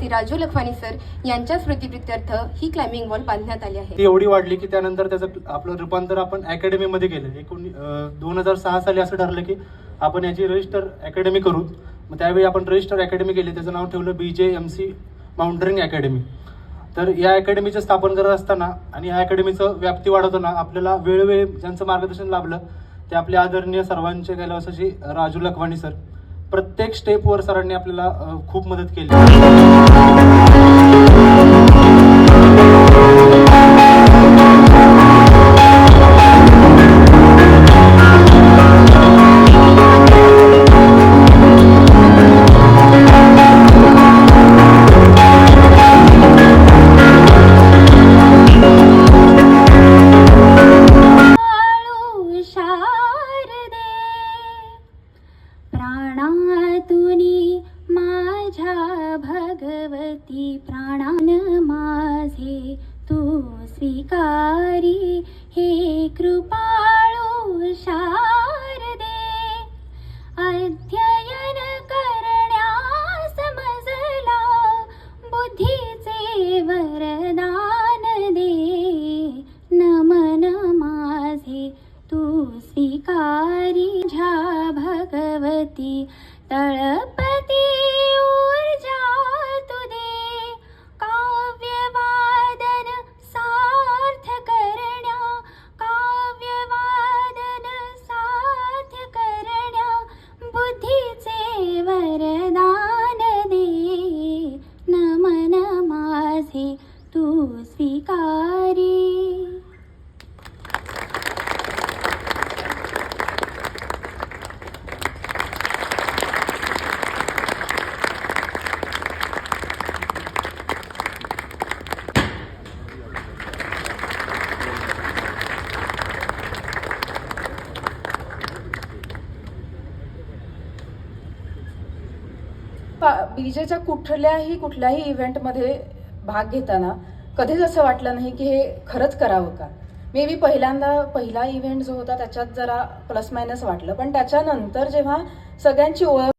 Shri Raju Lakhwani sir यांच्या स्मृतिप्रित्यर्थ ही climbing wall बांधण्यात आली आहे. ती एवढी वाढली की त्यानंतर त्याचं आपलं रूपांतर आपण अकॅडमीमध्ये केलं. 2006 साली असं ठरलं की आपण याची रजिस्टर अकॅडमी करू. मग त्यावेळी आपण रजिस्टर अकॅडमी केली, त्याचं नाव ठेवलं BJMC माउंटेनिंग अकॅडमी. तर या अकॅडमीचं स्थापन करत असताना आणि या अकॅडमीचं व्याप्ती वाढवताना आपल्याला वेळोवेळी ज्यांचं मार्गदर्शन लाभलं ते आपले आदरणीय सर्वांचे कैलासाची राजू लखवानी सर. प्रत्येक स्टेपवर सरांनी आपल्याला खूप मदत केली. भगवती प्राणान माझे तू स्वीकारी हे कृपाळू शारदे. अध्ययन करण्यास मजला बुद्धीचे वरदान दे. नमन माझे तू स्वीकारी झा भगवती तळपती ऊर्जा तुदे. काव्यवादन सार्थ करण्या काव्यवादन सार्थ करण्या बुद्धीचे वरदान दे. नमन माझे तू स्वीकारी. बीजेच्या कुठल्याही इव्हेंटमध्ये भाग घेताना कधीच असं वाटलं नाही की हे खरंच करावं का. मे बी पहिला इव्हेंट जो होता त्याच्यात जरा प्लस मायनस वाटलं, पण त्याच्यानंतर जेव्हा सगळ्यांची ओळख